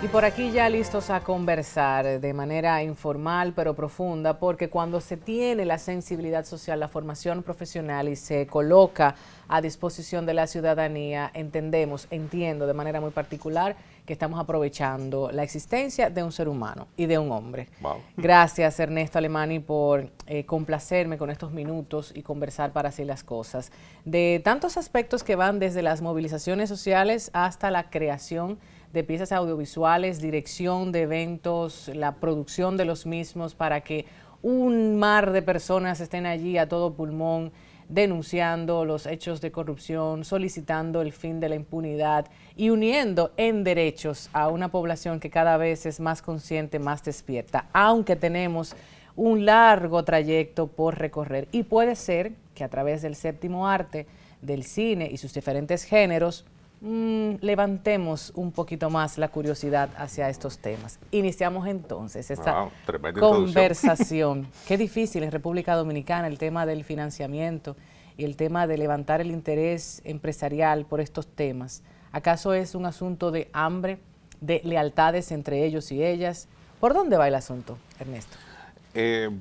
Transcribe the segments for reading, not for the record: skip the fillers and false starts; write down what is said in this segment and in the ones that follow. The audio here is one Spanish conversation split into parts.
Y por aquí ya listos a conversar de manera informal pero profunda, porque cuando se tiene la sensibilidad social, la formación profesional y se coloca a disposición de la ciudadanía, entiendo de manera muy particular que estamos aprovechando la existencia de un ser humano y de un hombre. Wow. Gracias, Ernesto Alemany, por complacerme con estos minutos y conversar para así las cosas. De tantos aspectos que van desde las movilizaciones sociales hasta la creación de piezas audiovisuales, dirección de eventos, la producción de los mismos para que un mar de personas estén allí a todo pulmón denunciando los hechos de corrupción, solicitando el fin de la impunidad y uniendo en derechos a una población que cada vez es más consciente, más despierta, aunque tenemos un largo trayecto por recorrer. Y puede ser que a través del séptimo arte, del cine y sus diferentes géneros, levantemos un poquito más la curiosidad hacia estos temas. Iniciamos entonces esta conversación. Qué difícil en República Dominicana el tema del financiamiento y el tema de levantar el interés empresarial por estos temas. ¿Acaso es un asunto de hambre, de lealtades entre ellos y ellas? ¿Por dónde va el asunto, Ernesto?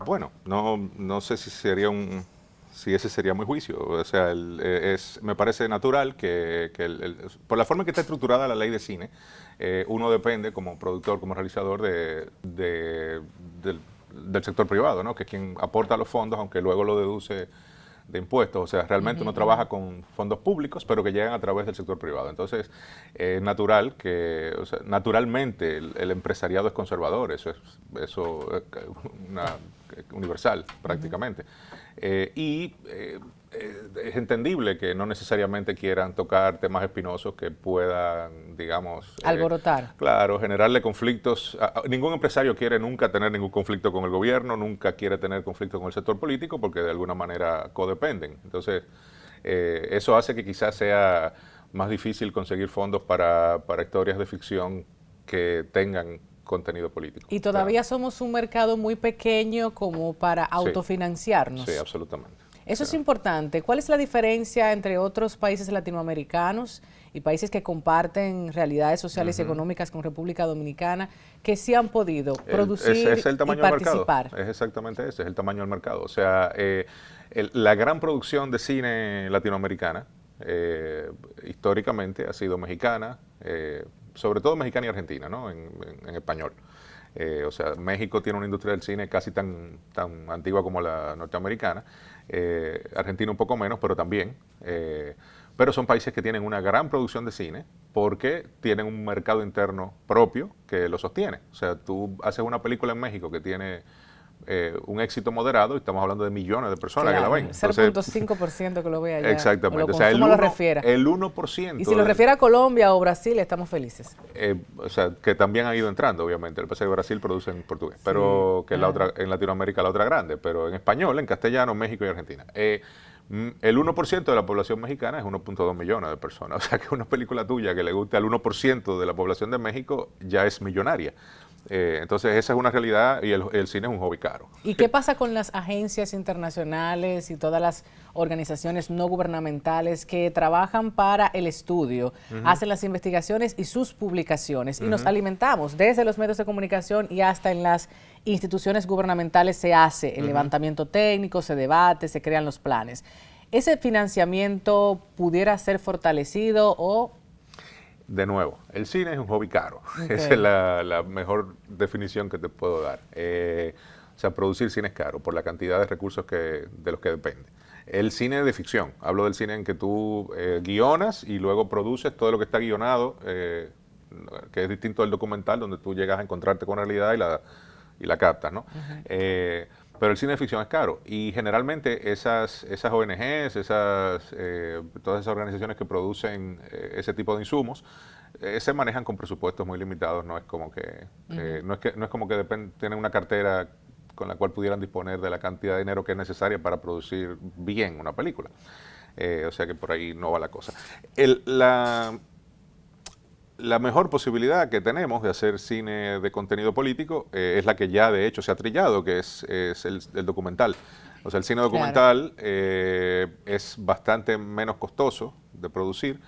Bueno, no sé si sería si ese sería mi juicio. O sea, me parece natural que por la forma en que está estructurada la ley de cine, uno depende como productor, como realizador del sector privado, ¿no? Que es quien aporta los fondos, aunque luego lo deduce de impuestos. O sea, realmente uno trabaja con fondos públicos, pero que llegan a través del sector privado. Entonces, es natural o sea, naturalmente el empresariado es conservador, eso es universal prácticamente. Es entendible que no necesariamente quieran tocar temas espinosos que puedan, digamos... alborotar. Claro, generarle conflictos. Ningún empresario quiere nunca tener ningún conflicto con el gobierno, nunca quiere tener conflicto con el sector político porque de alguna manera codependen. Entonces, eso hace que quizás sea más difícil conseguir fondos para historias de ficción que tengan contenido político. Y todavía somos un mercado muy pequeño como para autofinanciarnos. Sí, absolutamente. Eso es importante. ¿Cuál es la diferencia entre otros países latinoamericanos y países que comparten realidades sociales y económicas con República Dominicana que sí han podido producir es el tamaño y participar? Del mercado. Es exactamente ese, es el tamaño del mercado. O sea, la gran producción de cine latinoamericana históricamente ha sido mexicana, sobre todo mexicana y argentina, ¿no? En español. O sea, México tiene una industria del cine casi tan antigua como la norteamericana, Argentina un poco menos, pero también. Pero son países que tienen una gran producción de cine porque tienen un mercado interno propio que lo sostiene. O sea, tú haces una película en México que tiene un éxito moderado y estamos hablando de millones de personas que la ven. 0.5% que lo vea allá. Exactamente. O sea, el 1%. Y si lo refiere a Colombia o Brasil, estamos felices. O sea, que también ha ido entrando, obviamente. El pasa que Brasil produce en portugués, pero que en Latinoamérica la otra grande, pero en español, en castellano, México y Argentina. El 1% de la población mexicana es 1.2 millones de personas. O sea, que una película tuya que le guste al 1% de la población de México ya es millonaria. Entonces esa es una realidad y el cine es un hobby caro. ¿Y qué pasa con las agencias internacionales y todas las organizaciones no gubernamentales que trabajan para el estudio, hacen las investigaciones y sus publicaciones y nos alimentamos desde los medios de comunicación y hasta en las instituciones gubernamentales se hace el levantamiento técnico, se debate, se crean los planes? ¿Ese financiamiento pudiera ser fortalecido o...? De nuevo, el cine es un hobby caro. Okay. Esa es la mejor definición que te puedo dar. O sea, producir cine es caro por la cantidad de recursos de los que depende. El cine de ficción, hablo del cine en que tú guionas y luego produces todo lo que está guionado, que es distinto del documental, donde tú llegas a encontrarte con la realidad y la captas, ¿no? Pero el cine de ficción es caro y generalmente esas ONGs, todas esas organizaciones que producen ese tipo de insumos se manejan con presupuestos muy limitados. No es como que no es como que tienen una cartera con la cual pudieran disponer de la cantidad de dinero que es necesaria para producir bien una película. O sea que por ahí no va la cosa. La mejor posibilidad que tenemos de hacer cine de contenido político es la que ya de hecho se ha trillado, que es el documental. O sea, el cine documental es bastante menos costoso de producir,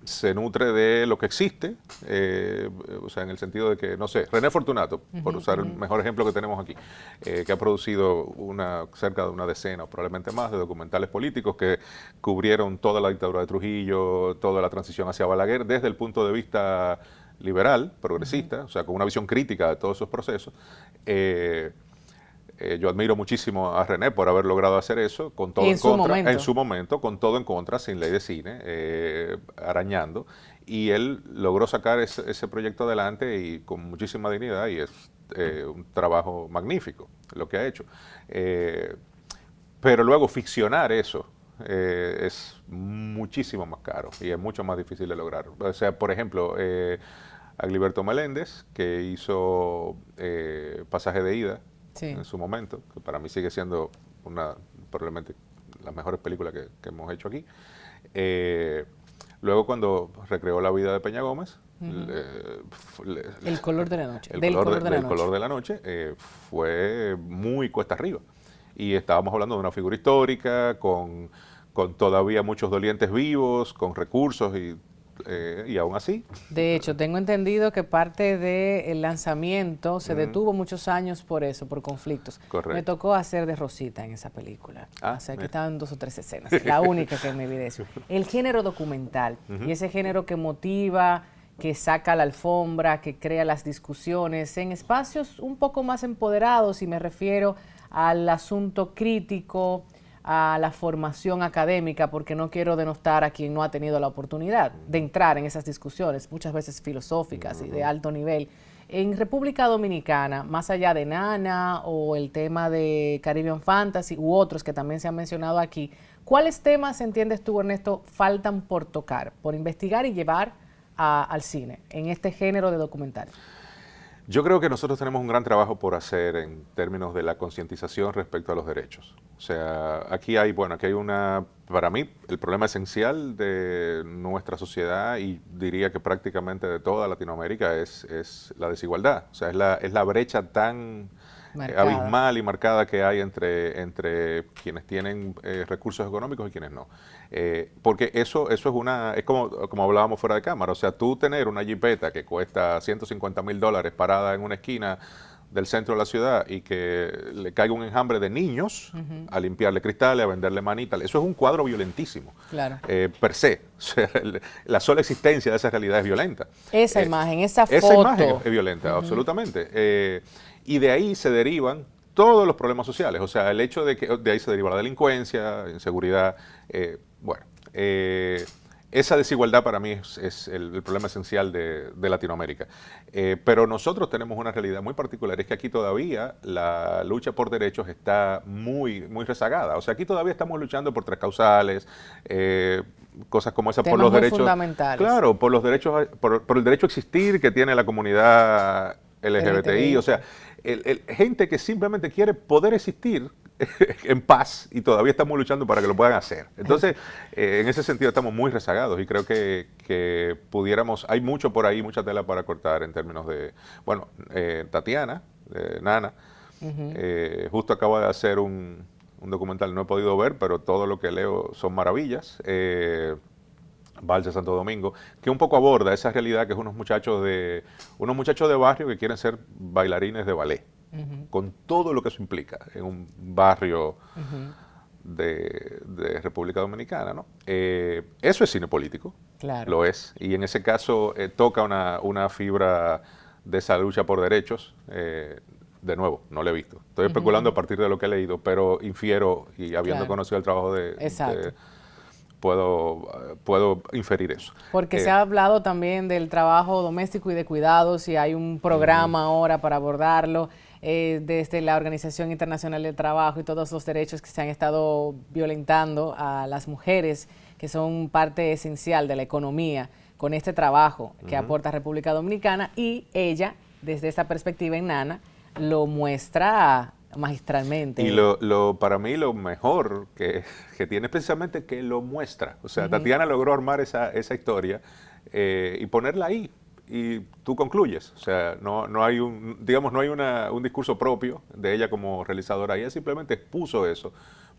se nutre de lo que existe, o sea, en el sentido de que, no sé, René Fortunato, por usar el mejor ejemplo que tenemos aquí, que ha producido cerca de una decena o probablemente más de documentales políticos que cubrieron toda la dictadura de Trujillo, toda la transición hacia Balaguer, desde el punto de vista liberal, progresista, o sea, con una visión crítica de todos esos procesos. Yo admiro muchísimo a René por haber logrado hacer eso, con todo en contra, en su momento, con todo en contra, sin ley de cine, arañando, y él logró sacar ese proyecto adelante y con muchísima dignidad, y es un trabajo magnífico lo que ha hecho. Pero luego ficcionar eso es muchísimo más caro y es mucho más difícil de lograr. O sea, por ejemplo, Agliberto Meléndez, que hizo Pasaje de Ida, sí, en su momento, que para mí sigue siendo probablemente las mejores películas que hemos hecho aquí. Luego cuando recreó la vida de Peña Gómez, El color de la noche. El color de la noche fue muy cuesta arriba. Y estábamos hablando de una figura histórica, con todavía muchos dolientes vivos, con recursos y aún así. De hecho, tengo entendido que parte del lanzamiento se detuvo muchos años por eso, por conflictos. Correcto. Me tocó hacer de Rosita en esa película. O sea, aquí estaban 2 o 3 escenas, la única que me vi de eso. El género documental y ese género que motiva, que saca a la alfombra, que crea las discusiones en espacios un poco más empoderados, y me refiero al asunto crítico, a la formación académica, porque no quiero denostar a quien no ha tenido la oportunidad de entrar en esas discusiones, muchas veces filosóficas y de alto nivel. En República Dominicana, más allá de Nana o el tema de Caribbean Fantasy u otros que también se han mencionado aquí, ¿cuáles temas, entiendes tú, Ernesto, faltan por tocar, por investigar y llevar al cine en este género de documental? Yo creo que nosotros tenemos un gran trabajo por hacer en términos de la concientización respecto a los derechos. O sea, aquí hay para mí, el problema esencial de nuestra sociedad, y diría que prácticamente de toda Latinoamérica, es la desigualdad. O sea, es la brecha tan abismal y marcada que hay entre quienes tienen recursos económicos y quienes no. Porque eso es como hablábamos fuera de cámara. O sea, tú tener una jipeta que cuesta $150,000 parada en una esquina del centro de la ciudad y que le caiga un enjambre de niños a limpiarle cristales, a venderle manitas, eso es un cuadro violentísimo, claro, per se. O sea, la sola existencia de esa realidad es violenta. Esa imagen, esa foto. Esa imagen es violenta, absolutamente. Y de ahí se derivan todos los problemas sociales. O sea, el hecho de que de ahí se deriva la delincuencia, inseguridad. Esa desigualdad para mí es el problema esencial de Latinoamérica. Pero nosotros tenemos una realidad muy particular, es que aquí todavía la lucha por derechos está muy, muy rezagada. O sea, aquí todavía estamos luchando por 3 causales, cosas como esa, por los derechos fundamentales. Claro, por los derechos, por el derecho a existir que tiene la comunidad LGBTI. O sea, gente que simplemente quiere poder existir en paz, y todavía estamos luchando para que lo puedan hacer. Entonces, en ese sentido estamos muy rezagados, y creo que pudiéramos, hay mucho por ahí, mucha tela para cortar en términos de, Tatiana, Nana, justo acaba de hacer un documental, no he podido ver, pero todo lo que leo son maravillas. Balsa Santo Domingo, que un poco aborda esa realidad, que es unos muchachos de barrio que quieren ser bailarines de ballet, con todo lo que eso implica en un barrio de República Dominicana, ¿no? Eso es cine político, claro, lo es, y en ese caso toca una fibra de esa lucha por derechos. De nuevo, no lo he visto, estoy especulando a partir de lo que he leído, pero infiero, y habiendo conocido el trabajo puedo inferir eso. Porque se ha hablado también del trabajo doméstico y de cuidados, y hay un programa ahora para abordarlo, desde la Organización Internacional del Trabajo y todos los derechos que se han estado violentando a las mujeres, que son parte esencial de la economía, con este trabajo que aporta República Dominicana, y ella, desde esta perspectiva en Nana, lo muestra magistralmente. Y para mí lo mejor que tiene es precisamente que lo muestra. O sea, Tatiana logró armar esa historia y ponerla ahí, y tú concluyes. O sea, no hay un discurso propio de ella como realizadora. Ella simplemente expuso eso,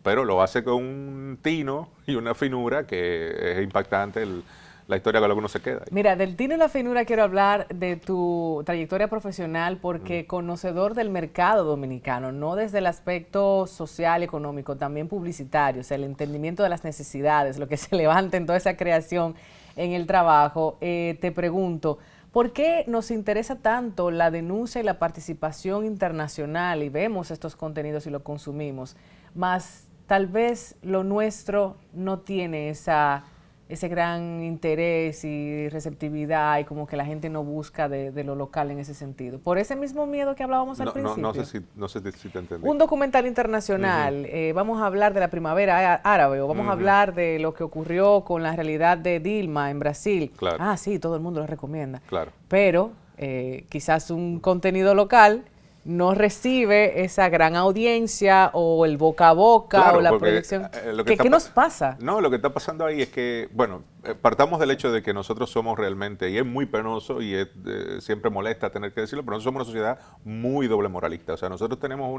pero lo hace con un tino y una finura que es impactante la historia con la que uno se queda. Mira, del tino y la finura quiero hablar de tu trayectoria profesional porque conocedor del mercado dominicano, no desde el aspecto social, económico, también publicitario, o sea, el entendimiento de las necesidades, lo que se levanta en toda esa creación en el trabajo, te pregunto, ¿por qué nos interesa tanto la denuncia y la participación internacional y vemos estos contenidos y lo consumimos, más tal vez lo nuestro no tiene ese gran interés y receptividad y como que la gente no busca de lo local en ese sentido? Por ese mismo miedo que hablábamos al principio. No sé si te entendí. Un documental internacional, vamos a hablar de la primavera árabe o vamos a hablar de lo que ocurrió con la realidad de Dilma en Brasil. Claro. Ah, sí, todo el mundo lo recomienda. Claro. Pero quizás un contenido local no recibe esa gran audiencia o el boca a boca, claro, o la proyección. ¿Qué nos pasa? No, lo que está pasando ahí es que, bueno, partamos del hecho de que nosotros somos realmente, y es muy penoso y siempre molesta tener que decirlo, pero nosotros somos una sociedad muy doble moralista. O sea, nosotros tenemos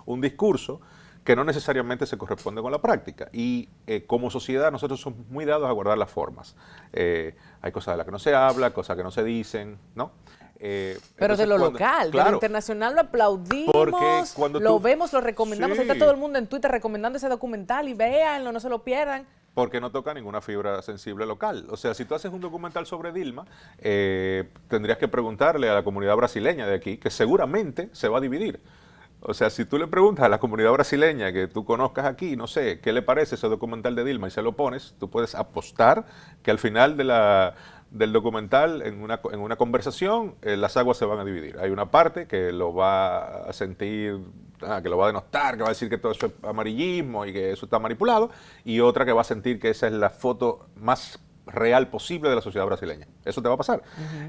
un discurso que no necesariamente se corresponde con la práctica. Y como sociedad nosotros somos muy dados a guardar las formas. Hay cosas de las que no se habla, cosas que no se dicen, ¿no? Pero de lo local, claro, de lo internacional lo aplaudimos, lo vemos, lo recomendamos. Sí. Ahí está todo el mundo en Twitter recomendando ese documental y véanlo, no se lo pierdan. Porque no toca ninguna fibra sensible local. O sea, si tú haces un documental sobre Dilma, tendrías que preguntarle a la comunidad brasileña de aquí, que seguramente se va a dividir. O sea, si tú le preguntas a la comunidad brasileña que tú conozcas aquí, no sé, ¿qué le parece ese documental de Dilma? Y se lo pones, tú puedes apostar que al final del documental, en una conversación, las aguas se van a dividir. Hay una parte que lo va a sentir, que lo va a denostar, que va a decir que todo eso es amarillismo y que eso está manipulado, y otra que va a sentir que esa es la foto más real posible de la sociedad brasileña. Eso te va a pasar.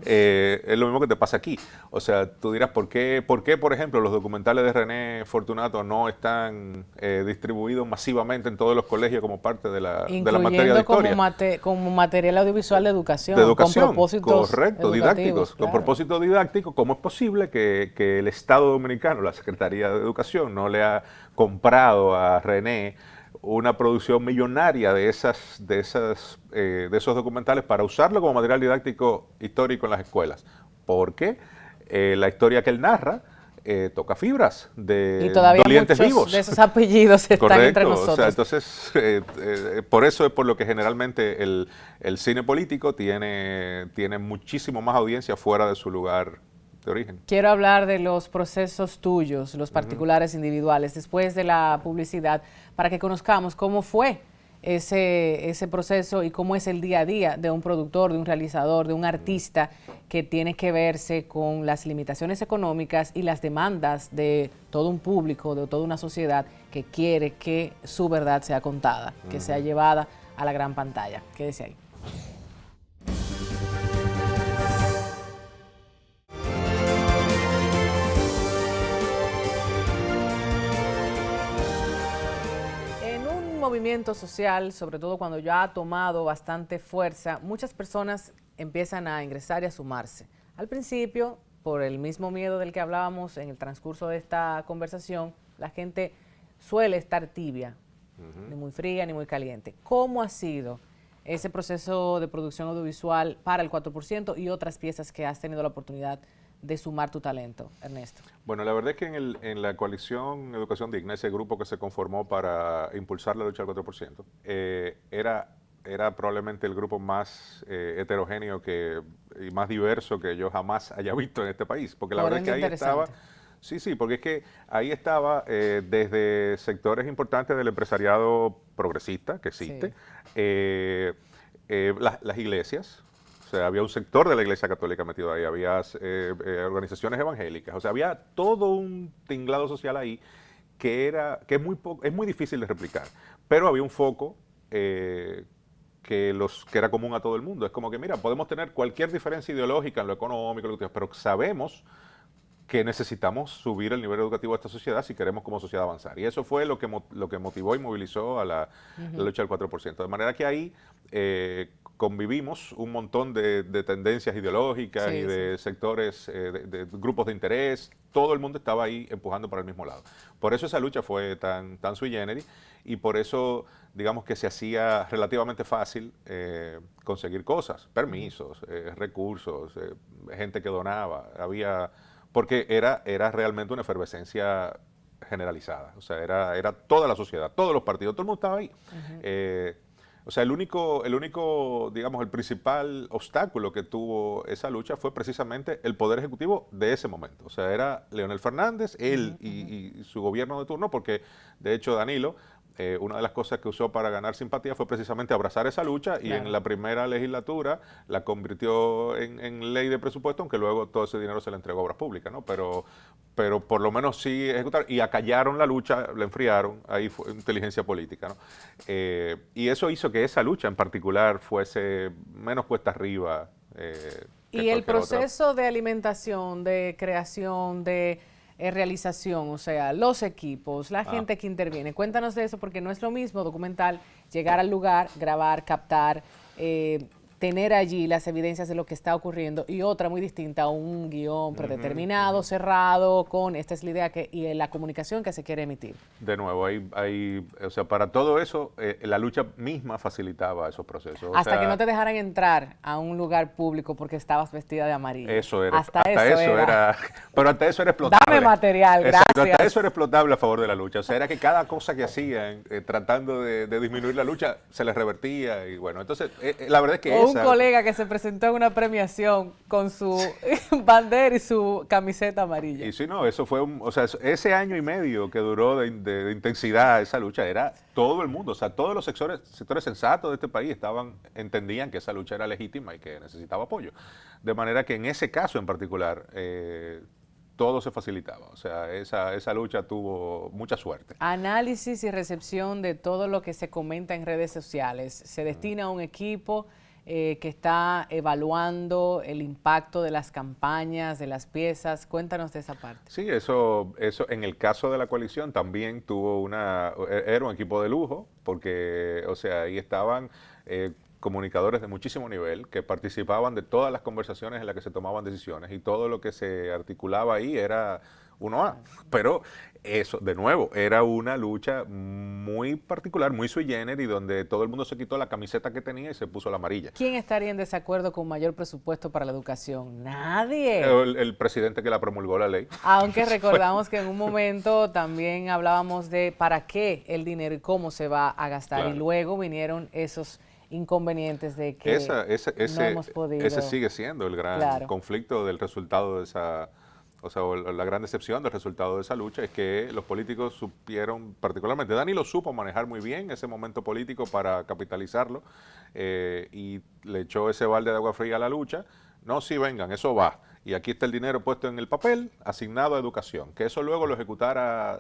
Es lo mismo que te pasa aquí. O sea, tú dirás, ¿por qué, por ejemplo, los documentales de René Fortunato no están distribuidos masivamente en todos los colegios como parte de la materia de historia? Como material audiovisual de educación. De educación, con propósitos correcto, didácticos. Claro. Con propósito didáctico, ¿cómo es posible que el Estado Dominicano, la Secretaría de Educación, no le ha comprado a René una producción millonaria de esos documentales para usarlo como material didáctico histórico en las escuelas? Porque la historia que él narra toca fibras de dolientes vivos. De esos apellidos están correcto, entre nosotros. O sea, entonces, por eso es por lo que generalmente el cine político tiene muchísimo más audiencia fuera de su lugar de origen. Quiero hablar de los procesos tuyos, los particulares, individuales, después de la publicidad, para que conozcamos cómo fue ese proceso y cómo es el día a día de un productor, de un realizador, de un artista que tiene que verse con las limitaciones económicas y las demandas de todo un público, de toda una sociedad que quiere que su verdad sea contada, que sea llevada a la gran pantalla. Quédese ahí. Movimiento social, sobre todo cuando ya ha tomado bastante fuerza, muchas personas empiezan a ingresar y a sumarse. Al principio, por el mismo miedo del que hablábamos en el transcurso de esta conversación, la gente suele estar tibia, ni muy fría ni muy caliente. ¿Cómo ha sido ese proceso de producción audiovisual para el 4% y otras piezas que has tenido la oportunidad de sumar tu talento, Ernesto? Bueno, la verdad es que en la coalición Educación Digna, ese grupo que se conformó para impulsar la lucha al 4%, era probablemente el grupo más heterogéneo y más diverso que yo jamás haya visto en este país. Porque la verdad es que ahí estaba... Sí, porque es que ahí estaba desde sectores importantes del empresariado progresista, que existe, las iglesias. O sea, había un sector de la Iglesia Católica metido ahí, había organizaciones evangélicas, o sea, había todo un tinglado social ahí que es muy difícil de replicar, pero había un foco que era común a todo el mundo. Es como que, mira, podemos tener cualquier diferencia ideológica en lo económico, pero sabemos que necesitamos subir el nivel educativo de esta sociedad si queremos como sociedad avanzar. Y eso fue lo que motivó y movilizó a la lucha del 4%. De manera que ahí convivimos un montón de tendencias ideológicas y de sectores, de grupos de interés. Todo el mundo estaba ahí empujando para el mismo lado. Por eso esa lucha fue tan sui generis y por eso, digamos que se hacía relativamente fácil conseguir cosas, permisos, recursos, gente que donaba, porque era realmente una efervescencia generalizada, o sea, era toda la sociedad, todos los partidos, todo el mundo estaba ahí. O sea, el único, digamos, el principal obstáculo que tuvo esa lucha fue precisamente el Poder Ejecutivo de ese momento. O sea, era Leonel Fernández, él y su gobierno de turno, porque de hecho Danilo, una de las cosas que usó para ganar simpatía fue precisamente abrazar esa lucha y en la primera legislatura la convirtió en ley de presupuesto, aunque luego todo ese dinero se le entregó a obras públicas, ¿no? Pero por lo menos sí ejecutaron y acallaron la lucha, la enfriaron, ahí fue inteligencia política, ¿no? Y eso hizo que esa lucha en particular fuese menos cuesta arriba. Y el proceso de alimentación, de creación, de realización, o sea, los equipos, la gente que interviene. Cuéntanos de eso porque no es lo mismo documental, llegar al lugar, grabar, captar, tener allí las evidencias de lo que está ocurriendo y otra muy distinta, un guión predeterminado, cerrado, con esta es la idea y la comunicación que se quiere emitir. De nuevo, o sea, para todo eso, la lucha misma facilitaba esos procesos. Hasta que no te dejaran entrar a un lugar público porque estabas vestida de amarillo. Eso era. Hasta eso era. Pero hasta eso era explotable. Dame material, gracias. Exacto, hasta eso era explotable a favor de la lucha. O sea, era que cada cosa que hacían, tratando de disminuir la lucha, se les revertía. Y bueno, entonces, la verdad es que un colega que se presentó en una premiación con su bandera y su camiseta amarilla. Y sí, no, eso fue o sea, ese año y medio que duró de intensidad esa lucha, era todo el mundo, o sea, todos los sectores sensatos de este país entendían que esa lucha era legítima y que necesitaba apoyo. De manera que en ese caso en particular, todo se facilitaba. O sea, esa lucha tuvo mucha suerte. Análisis y recepción de todo lo que se comenta en redes sociales. Se destina a un equipo que está evaluando el impacto de las campañas, de las piezas. Cuéntanos de esa parte. Sí, eso en el caso de la coalición también era un equipo de lujo, porque, o sea, ahí estaban comunicadores de muchísimo nivel que participaban de todas las conversaciones en las que se tomaban decisiones y todo lo que se articulaba ahí era 1A. Pero eso, de nuevo, era una lucha muy particular, muy sui generis, donde todo el mundo se quitó la camiseta que tenía y se puso la amarilla. ¿Quién estaría en desacuerdo con mayor presupuesto para la educación? Nadie. El presidente que la promulgó la ley. Aunque recordamos que en un momento también hablábamos de para qué el dinero y cómo se va a gastar. Claro. Y luego vinieron esos inconvenientes de que no hemos podido. Ese sigue siendo el gran conflicto del resultado de esa, o sea, la gran decepción del resultado de esa lucha es que los políticos supieron, particularmente Danilo supo manejar muy bien ese momento político para capitalizarlo y le echó ese balde de agua fría a la lucha. No, sí, vengan, eso va. Y aquí está el dinero puesto en el papel, asignado a educación, que eso luego lo ejecutara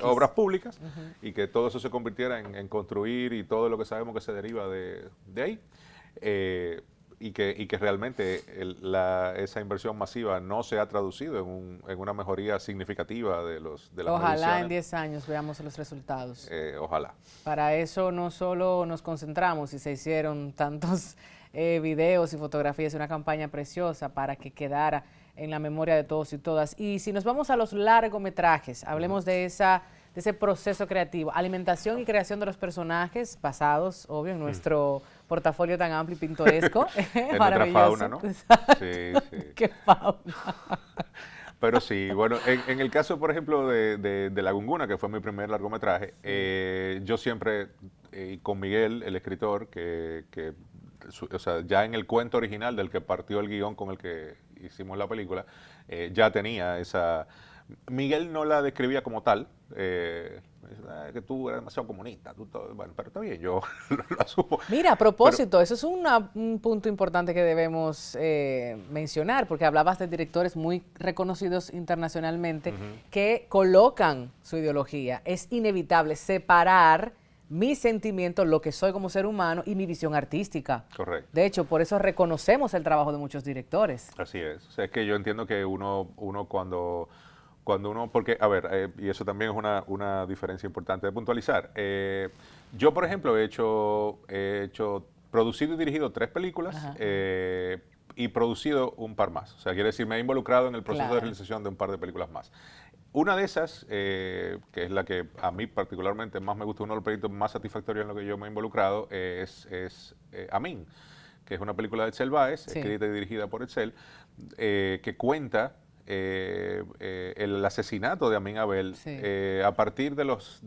obras públicas y que todo eso se convirtiera en construir y todo lo que sabemos que se deriva de ahí. Y que realmente esa inversión masiva no se ha traducido en una mejoría significativa de las Ojalá en 10 años veamos los resultados. Ojalá. Para eso no solo nos concentramos y se hicieron tantos videos y fotografías, una campaña preciosa para que quedara en la memoria de todos y todas. Y si nos vamos a los largometrajes, hablemos de ese proceso creativo, alimentación y creación de los personajes basados, obvio, en nuestro portafolio tan amplio y pintoresco. En nuestra fauna, ¿no? Sí, sí. ¡Qué fauna! Pero sí, bueno, en el caso, por ejemplo, de La Gunguna, que fue mi primer largometraje, yo siempre, con Miguel, el escritor, o sea, ya en el cuento original del que partió el guión con el que hicimos la película, ya tenía esa... Miguel no la describía como tal, que tú eres demasiado comunista, bueno, pero está bien, yo lo asumo. Mira, a propósito, eso es un punto importante que debemos mencionar, porque hablabas de directores muy reconocidos internacionalmente que colocan su ideología. Es inevitable separar mi sentimiento, lo que soy como ser humano y mi visión artística. Correcto. De hecho, por eso reconocemos el trabajo de muchos directores. Así es. O sea, es que yo entiendo que uno cuando uno, porque, a ver, y eso también es una diferencia importante de puntualizar. Yo, por ejemplo, he hecho producido y dirigido 3 películas y producido un par más. O sea, quiere decir, me he involucrado en el proceso de realización de un par de películas más. Una de esas, que es la que a mí particularmente más me gusta, uno de los proyectos más satisfactorios en los que yo me he involucrado, es Amin, que es una película de Etzel Báez, escrita y dirigida por Etzel, que cuenta el asesinato de Amin Abel a partir de los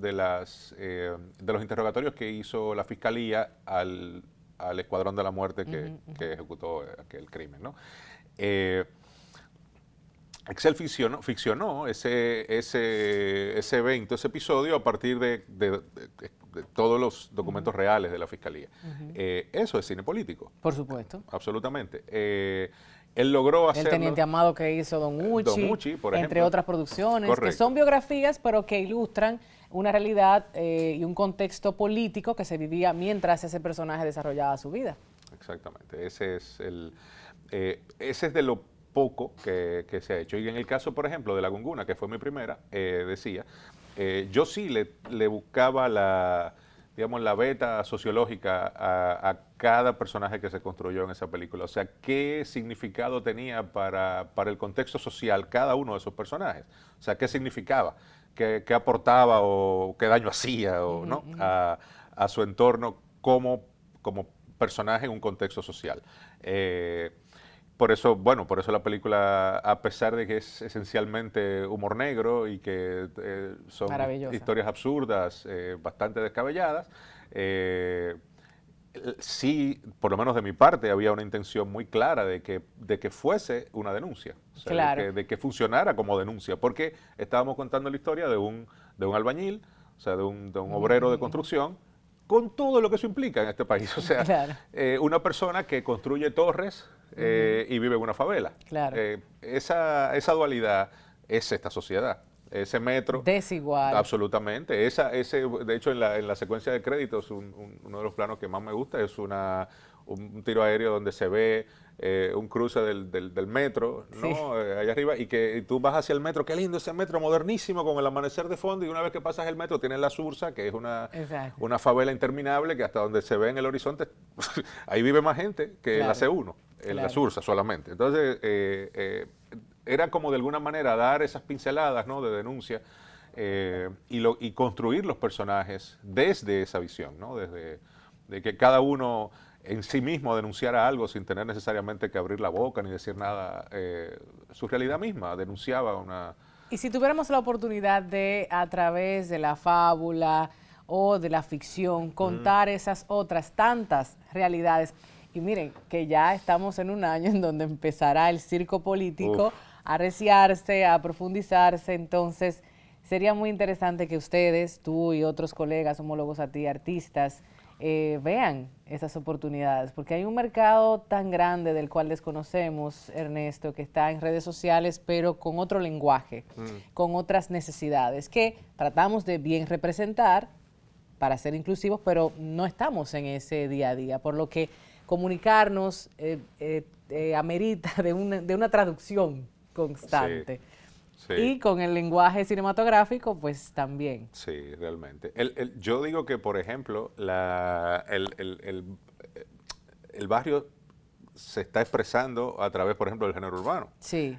interrogatorios que hizo la Fiscalía al Escuadrón de la Muerte que ejecutó aquel crimen, ¿no? Excel ficcionó ese evento, ese episodio a partir de todos los documentos reales de la Fiscalía. Eso es cine político. Por supuesto. Absolutamente. Él logró hacerlo. El Teniente Amado que hizo Don Uchi, por ejemplo, entre otras producciones, correcto, que son biografías, pero que ilustran una realidad y un contexto político que se vivía mientras ese personaje desarrollaba su vida. Exactamente. Ese es de lo poco que se ha hecho. Y en el caso, por ejemplo, de La Gunguna, que fue mi primera, decía, yo sí le buscaba la beta sociológica a cada personaje que se construyó en esa película. O sea, qué significado tenía para el contexto social cada uno de esos personajes. O sea, qué significaba, qué aportaba o qué daño hacía o, ¿no? a su entorno como personaje en un contexto social. Por eso la película, a pesar de que es esencialmente humor negro y que son historias absurdas, bastante descabelladas, sí, por lo menos de mi parte, había una intención muy clara de que fuese una denuncia, o sea, claro, de que funcionara como denuncia, porque estábamos contando la historia de un albañil, o sea, de un obrero de construcción, con todo lo que eso implica en este país. O sea, claro, una persona que construye torres y vive en una favela. Claro. Esa dualidad es esta sociedad. Ese metro. Desigual. Absolutamente. De hecho, en la secuencia de créditos, uno de los planos que más me gusta es un tiro aéreo donde se ve un cruce del metro, ¿no? Allá arriba, y tú vas hacia el metro, qué lindo ese metro, modernísimo, con el amanecer de fondo, y una vez que pasas el metro tienes la Sursa, que es una favela interminable, que hasta donde se ve en el horizonte, ahí vive más gente que en la C1, en la Sursa solamente. Entonces, era como de alguna manera dar esas pinceladas, ¿no?, de denuncia y construir los personajes desde esa visión, ¿no?, desde de que cada uno en sí mismo denunciara algo sin tener necesariamente que abrir la boca ni decir nada. Su realidad misma denunciaba una... Y si tuviéramos la oportunidad de, a través de la fábula o de la ficción, contar esas otras tantas realidades, y miren que ya estamos en un año en donde empezará el circo político a arreciarse, a profundizarse, entonces sería muy interesante que ustedes, tú y otros colegas, homólogos a ti, artistas, vean esas oportunidades, porque hay un mercado tan grande del cual desconocemos, Ernesto, que está en redes sociales, pero con otro lenguaje, con otras necesidades, que tratamos de bien representar para ser inclusivos, pero no estamos en ese día a día, por lo que comunicarnos amerita de una traducción constante. Sí. Y con el lenguaje cinematográfico, pues también. Sí, realmente. Yo digo que, por ejemplo, el barrio se está expresando a través, por ejemplo, del género urbano. Sí.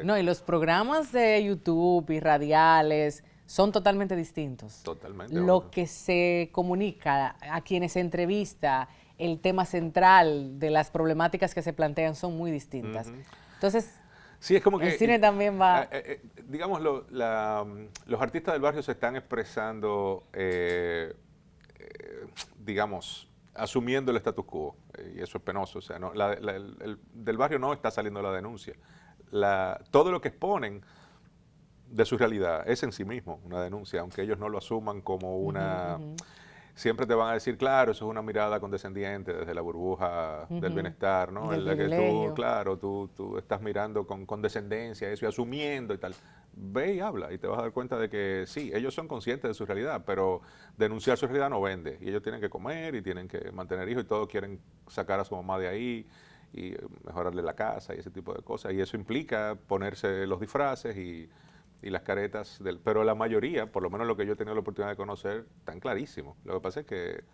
No, y los programas de YouTube y radiales son totalmente distintos. Totalmente. Lo que se comunica, a quienes se entrevista, el tema central de las problemáticas que se plantean son muy distintas. Entonces, sí, es como que el cine también va... digamos, los artistas del barrio se están expresando, digamos, asumiendo el status quo, y eso es penoso. O sea, no, del barrio no está saliendo la denuncia. Todo lo que exponen de su realidad es en sí mismo una denuncia, aunque ellos no lo asuman como una... Siempre te van a decir, claro, eso es una mirada condescendiente desde la burbuja del bienestar, ¿no? En la que tú estás mirando con condescendencia eso y asumiendo y tal. Ve y habla y te vas a dar cuenta de que sí, ellos son conscientes de su realidad, pero denunciar su realidad no vende. Y ellos tienen que comer y tienen que mantener hijos y todos quieren sacar a su mamá de ahí y mejorarle la casa y ese tipo de cosas. Y eso implica ponerse los disfraces y las caretas, pero la mayoría, por lo menos lo que yo he tenido la oportunidad de conocer, están clarísimos. Lo que pasa es que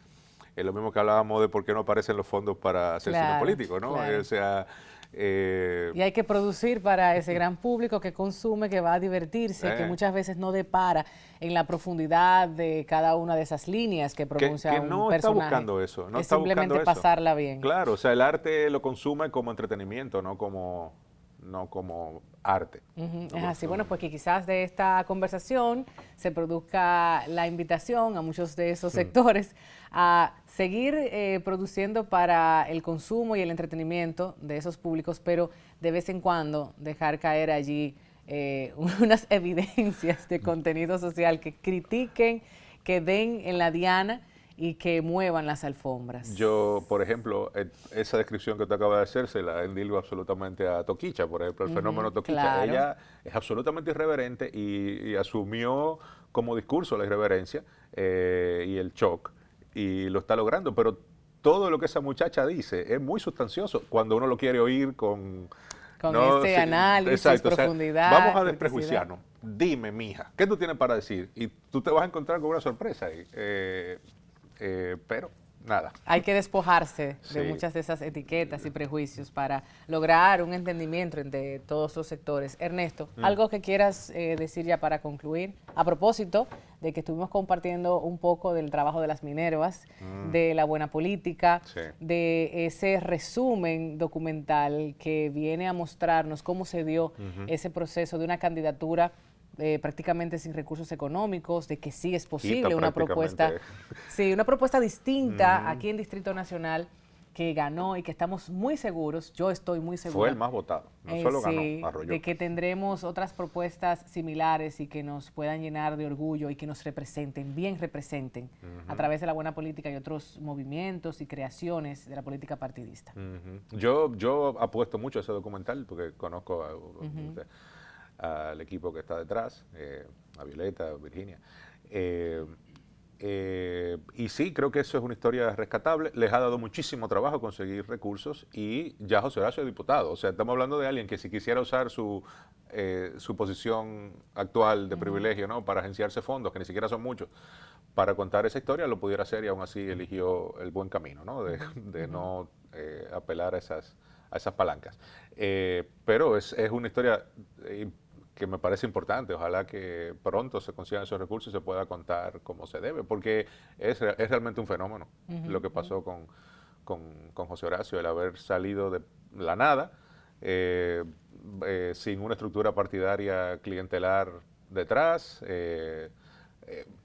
Es lo mismo que hablábamos de por qué no aparecen los fondos para hacer cine Claro, político, ¿no? claro. O sea, Y hay que producir para ese gran público que consume, que va a divertirse, que muchas veces no depara en la profundidad de cada una de esas líneas que pronuncia que un no está personaje. buscando eso, no Es está simplemente buscando eso. pasarla bien. Claro, o sea, el arte lo consume como entretenimiento, no como arte. Es así. Bueno, pues que quizás de esta conversación se produzca la invitación a muchos de esos sectores a seguir produciendo para el consumo y el entretenimiento de esos públicos, pero de vez en cuando dejar caer allí unas evidencias de contenido social que critiquen, que den en la diana y que muevan las alfombras. Yo, por ejemplo, esa descripción que tú acabas de hacer se la endilgo absolutamente a Toquicha, por ejemplo, el fenómeno Toquicha. Claro. Ella es absolutamente irreverente y asumió como discurso la irreverencia y el shock y lo está logrando, pero todo lo que esa muchacha dice es muy sustancioso cuando uno lo quiere oír con ese análisis, exacto, profundidad. O sea, vamos a desprejuiciarnos. Dime, mija, ¿qué tú tienes para decir? Y tú te vas a encontrar con una sorpresa ahí. Pero nada. Hay que despojarse de Sí. muchas de esas etiquetas y prejuicios para lograr un entendimiento entre todos los sectores. Ernesto, algo que quieras decir ya para concluir, a propósito de que estuvimos compartiendo un poco del trabajo de las Minervas, de la buena política, Sí. de ese resumen documental que viene a mostrarnos cómo se dio ese proceso de una candidatura prácticamente sin recursos económicos, de que sí es posible una propuesta, sí, una propuesta distinta aquí en Distrito Nacional que ganó y que estamos muy seguros, yo estoy muy segura. Fue el más votado, no solo sí, ganó, arrolló. de que tendremos otras propuestas similares y que nos puedan llenar de orgullo y que nos representen, bien representen, a través de la buena política y otros movimientos y creaciones de la política partidista. Yo apuesto mucho a ese documental porque conozco al equipo que está detrás, a Violeta, a Virginia. Y sí, creo que eso es una historia rescatable. Les ha dado muchísimo trabajo conseguir recursos y ya José Horacio es diputado. O sea, estamos hablando de alguien que si quisiera usar su posición actual de privilegio, ¿no?, para agenciarse fondos, que ni siquiera son muchos, para contar esa historia, lo pudiera hacer y aún así eligió el buen camino, ¿no?, de no apelar a esas palancas. Pero es una historia que me parece importante. Ojalá que pronto se consigan esos recursos y se pueda contar como se debe, porque es realmente un fenómeno lo que pasó con José Horacio, el haber salido de la nada, sin una estructura partidaria clientelar detrás,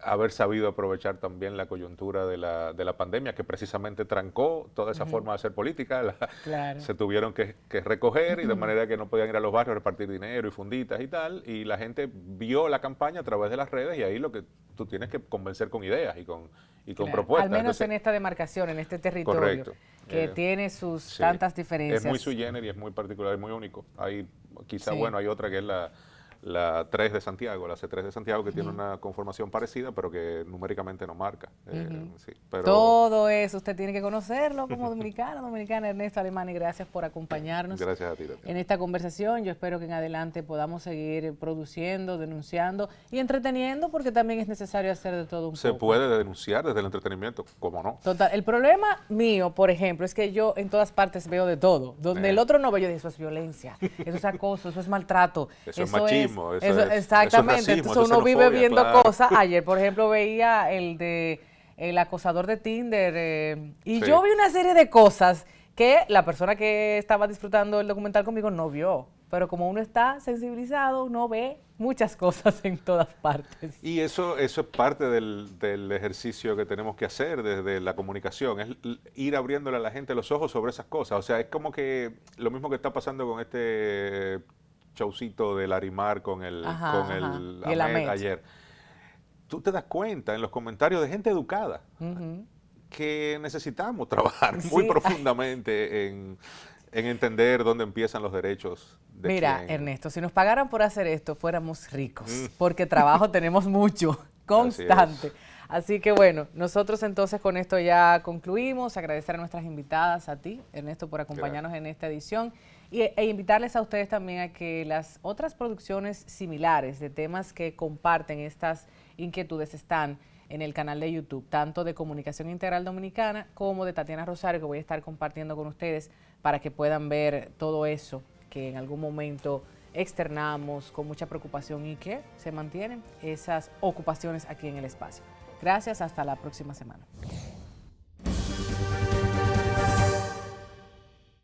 haber sabido aprovechar también la coyuntura de la pandemia, que precisamente trancó toda esa forma de hacer política. Claro. Se tuvieron que recoger y de manera que no podían ir a los barrios a repartir dinero y funditas y tal, y la gente vio la campaña a través de las redes y ahí lo que tú tienes que convencer con ideas y con Claro. propuestas. Al menos Entonces, en esta demarcación, en este territorio, correcto. que tiene sus Sí. tantas diferencias. Es muy sui generis, es muy particular, es muy único. Hay, quizá, Sí. bueno, hay otra que es la 3 de Santiago, la C3 de Santiago, que tiene una conformación parecida, pero que numéricamente no marca. Sí, pero Todo eso usted tiene que conocerlo como dominicana. Ernesto Alemani, gracias por acompañarnos gracias a ti, Tatiana. en esta conversación. Yo espero que en adelante podamos seguir produciendo, denunciando y entreteniendo, porque también es necesario hacer de todo un Se poco. puede denunciar desde el entretenimiento, ¿cómo no? Total. El problema mío, por ejemplo, es que yo en todas partes veo de todo. Donde el otro no ve, yo digo, eso es violencia, eso es acoso, eso es maltrato. Eso es machismo, eso es exactamente. racismo, Entonces eso es uno vive xenofobia, viendo claro. cosas. Ayer, por ejemplo, veía el acosador de Tinder y Sí. yo vi una serie de cosas que la persona que estaba disfrutando el documental conmigo no vio. Pero como uno está sensibilizado, uno ve muchas cosas en todas partes. Y eso es parte del ejercicio que tenemos que hacer desde la comunicación, es ir abriéndole a la gente los ojos sobre esas cosas. O sea, es como que lo mismo que está pasando con este showcito del Larimar con el Y el Ahmed. ayer. Tú te das cuenta en los comentarios de gente educada que necesitamos trabajar muy Sí. profundamente en entender dónde empiezan los derechos de Mira, quién. Ernesto, si nos pagaran por hacer esto, fuéramos ricos, porque trabajo tenemos mucho, constante. Así que bueno, nosotros entonces con esto ya concluimos. Agradecer a nuestras invitadas, a ti, Ernesto, por acompañarnos en esta edición e invitarles a ustedes también a que las otras producciones similares de temas que comparten estas inquietudes están en el canal de YouTube, tanto de Comunicación Integral Dominicana como de Tatiana Rosario, que voy a estar compartiendo con ustedes para que puedan ver todo eso que en algún momento externamos con mucha preocupación y que se mantienen esas ocupaciones aquí en el espacio. Gracias, hasta la próxima semana.